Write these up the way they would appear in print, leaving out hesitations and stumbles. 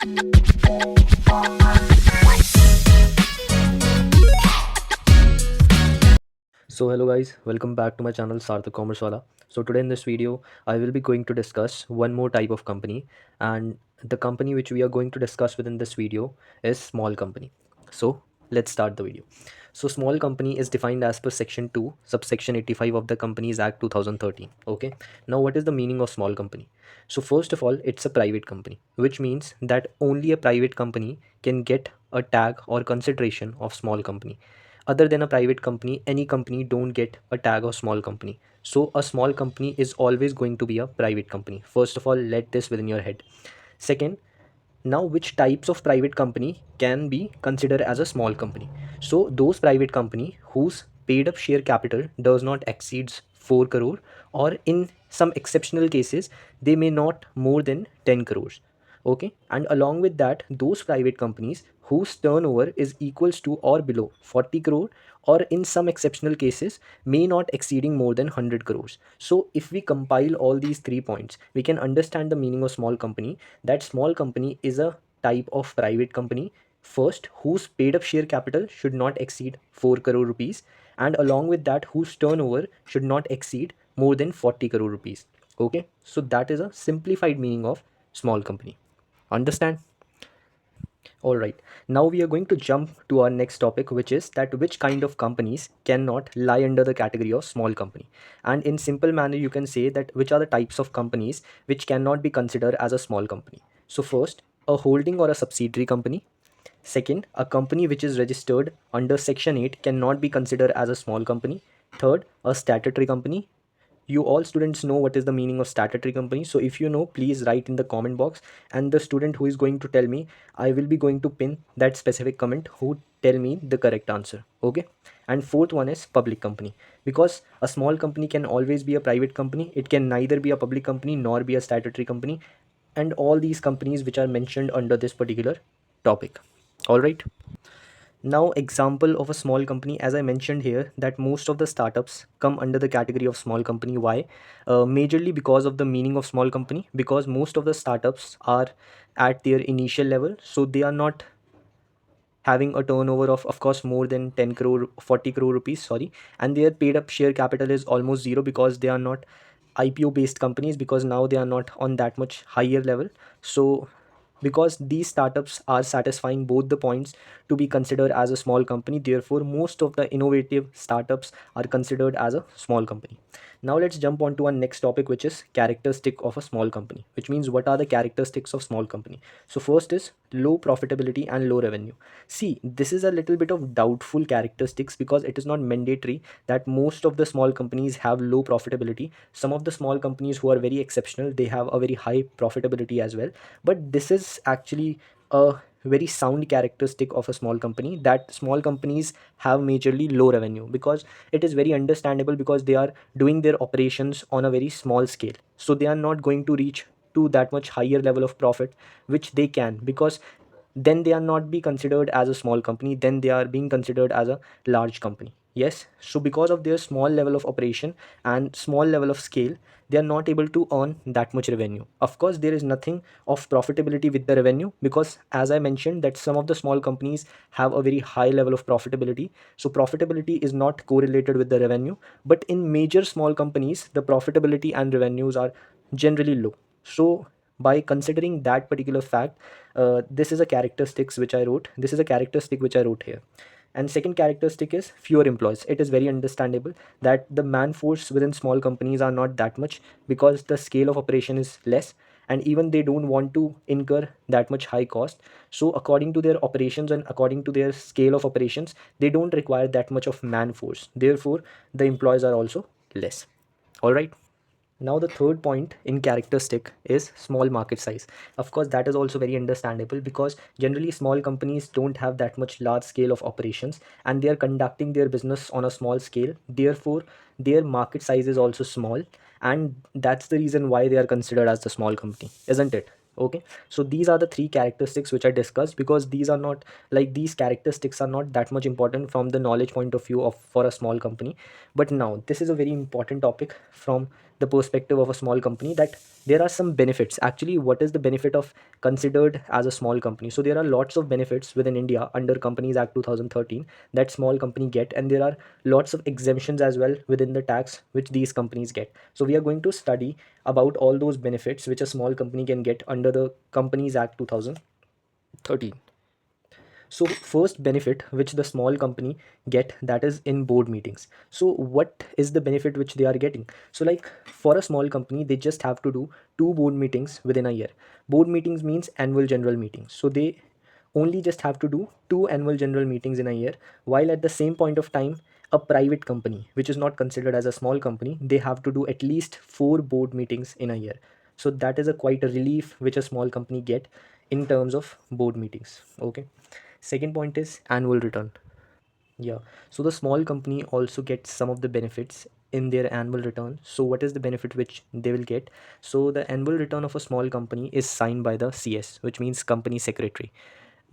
So hello guys, welcome back to my channel Sarthak Commerce Wala. So today in this video, I will be going to discuss one more type of company, and the company which we are going to discuss within this video is small company. So let's start the video. So small company is defined as per section 2 subsection 85 of the Companies Act 2013. Okay. Now what is the meaning of small company? So first of all, it's a private company, which means that only a private company can get a tag or consideration of small company. Other than a private company, any company don't get a tag of small company. So a small company is always going to be a private company. First of all, let this within your head. Second, now which types of private company can be considered as a small company? So those private company whose paid up share capital does not exceeds 4 crore, or in some exceptional cases they may not more than 10 crores. Okay, and along with that, those private companies whose turnover is equals to or below 40 crore, or in some exceptional cases may not exceeding more than 100 crores. So if we compile all these 3 points, we can understand the meaning of small company. That small company is a type of private company, first, whose paid up share capital should not exceed 4 crore rupees, and along with that, whose turnover should not exceed more than 40 crore rupees. Okay, so that is a simplified meaning of small company. Understand? All right. Now we are going to jump to our next topic, which is that which kind of companies cannot lie under the category of small company. And in simple manner, you can say that which are the types of companies which cannot be considered as a small company. So first, a holding or a subsidiary company. Second, a company which is registered under Section 8 cannot be considered as a small company. Third, a statutory company. You all students know what is the meaning of statutory company. So if you know, please write in the comment box, and the student who is going to tell me, I will be going to pin that specific comment who tell me the correct answer. Okay. And fourth one is public company, because a small company can always be a private company. It can neither be a public company nor be a statutory company, and all these companies which are mentioned under this particular topic. All right. Now, example of a small company, as I mentioned here, that most of the startups come under the category of small company. Why? Majorly because of the meaning of small company, because most of the startups are at their initial level, so they are not having a turnover of course more than 10 crore, 40 crore rupees, sorry, and their paid up share capital is almost zero, because they are not IPO based companies, because now they are not on that much higher level. So because these startups are satisfying both the points to be considered as a small company, therefore most of the innovative startups are considered as a small company. Now let's jump on to our next topic, which is characteristic of a small company, which means what are the characteristics of small company. So first is low profitability and low revenue. See, this is a little bit of doubtful characteristics, because it is not mandatory that most of the small companies have low profitability. Some of the small companies who are very exceptional, they have a very high profitability as well. But this is actually a very sound characteristic of a small company, that small companies have majorly low revenue, because it is very understandable, because they are doing their operations on a very small scale, so they are not going to reach to that much higher level of profit which they can, because then they are not be considered as a small company, then they are being considered as a large company. Yes, so because of their small level of operation and small level of scale, they are not able to earn that much revenue. Of course, there is nothing of profitability with the revenue, because as I mentioned that some of the small companies have a very high level of profitability, so profitability is not correlated with the revenue. But in major small companies, the profitability and revenues are generally low. So by considering that particular fact, this is a characteristic which I wrote here. And second characteristic is fewer employees. It is very understandable that the man force within small companies are not that much, because the scale of operation is less, and even they don't want to incur that much high cost. So according to their operations and according to their scale of operations, they don't require that much of man force, therefore the employees are also less. All right. Now the third point in characteristic is small market size. Of course, that is also very understandable, because generally small companies don't have that much large scale of operations, and they are conducting their business on a small scale, therefore their market size is also small, and that's the reason why they are considered as the small company, isn't it? Okay, so these are the three characteristics which I discussed, because these are not, like, these characteristics are not that much important from the knowledge point of view of for a small company. But now this is a very important topic from the perspective of a small company, that there are some benefits. Actually, what is the benefit of considered as a small company? So there are lots of benefits within India under Companies Act 2013 that small company get, and there are lots of exemptions as well within the tax which these companies get. So we are going to study about all those benefits which a small company can get under the Companies Act 2013. So first benefit which the small company get, that is in board meetings. So what is the benefit which they are getting? So like for a small company, they just have to do two board meetings within a year. Board meetings means annual general meetings. So they only just have to do two annual general meetings in a year, while at the same point of time, a private company which is not considered as a small company, they have to do at least four board meetings in a year. So that is a quite a relief which a small company get in terms of board meetings. Okay. Second point is annual return. Yeah. So the small company also gets some of the benefits in their annual return. So what is the benefit which they will get? So the annual return of a small company is signed by the CS, which means company secretary.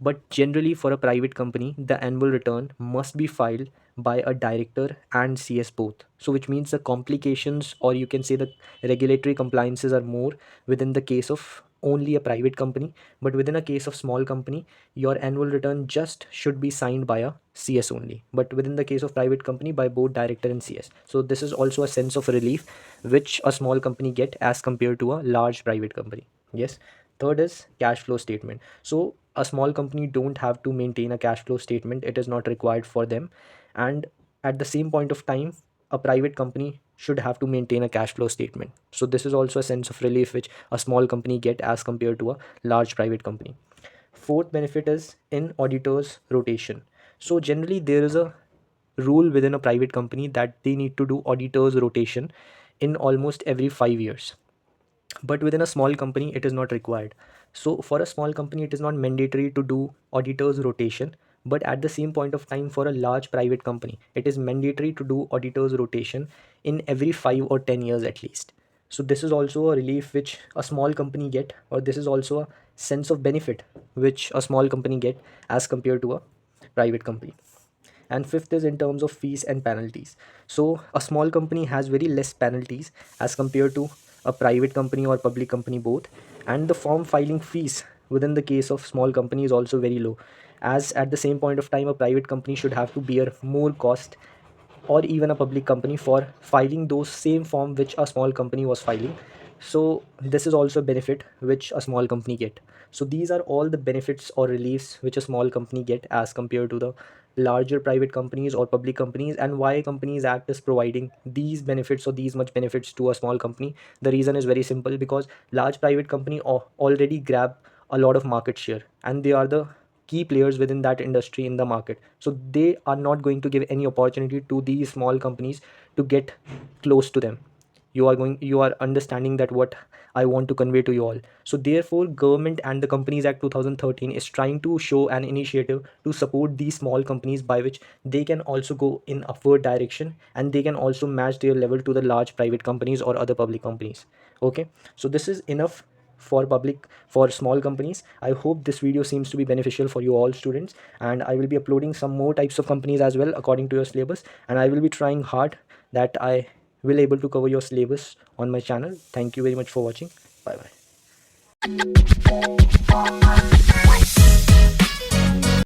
But generally, for a private company, the annual return must be filed by a director and CS both. So, which means the complications, or you can say the regulatory compliances, are more within the case of only a private company. But within a case of small company, your annual return just should be signed by a CS only. But within the case of private company, by both director and CS. So, this is also a sense of relief which a small company get as compared to a large private company. Yes. Third is cash flow statement. So a small company don't have to maintain a cash flow statement. It is not required for them. And at the same point of time, a private company should have to maintain a cash flow statement. So this is also a sense of relief which a small company get as compared to a large private company. Fourth benefit is in auditors rotation. So generally there is a rule within a private company that they need to do auditors rotation in almost every 5 years, but within a small company it is not required. So for a small company it is not mandatory to do auditors rotation, but at the same point of time, for a large private company it is mandatory to do auditors rotation in every 5 or 10 years at least. So this is also a relief which a small company get, or this is also a sense of benefit which a small company get as compared to a private company. And fifth is in terms of fees and penalties. So a small company has very less penalties as compared to a private company or public company both, and the form filing fees within the case of small company is also very low, as at the same point of time a private company should have to bear more cost, or even a public company, for filing those same form which a small company was filing. So this is also a benefit which a small company get. So these are all the benefits or reliefs which a small company get as compared to the larger private companies or public companies. And why Companies Act is providing these benefits or these much benefits to a small company? The reason is very simple, because large private company already grab a lot of market share, and they are the key players within that industry in the market. So they are not going to give any opportunity to these small companies to get close to them. You are understanding that what I want to convey to you all. So therefore government and the Companies Act 2013 is trying to show an initiative to support these small companies, by which they can also go in upward direction, and they can also match their level to the large private companies or other public companies. Okay, so this is enough for small companies. I hope this video seems to be beneficial for you all students, and I will be uploading some more types of companies as well according to your syllabus, and I will be trying hard that I will able to cover your syllabus on my channel. Thank you very much for watching. Bye bye.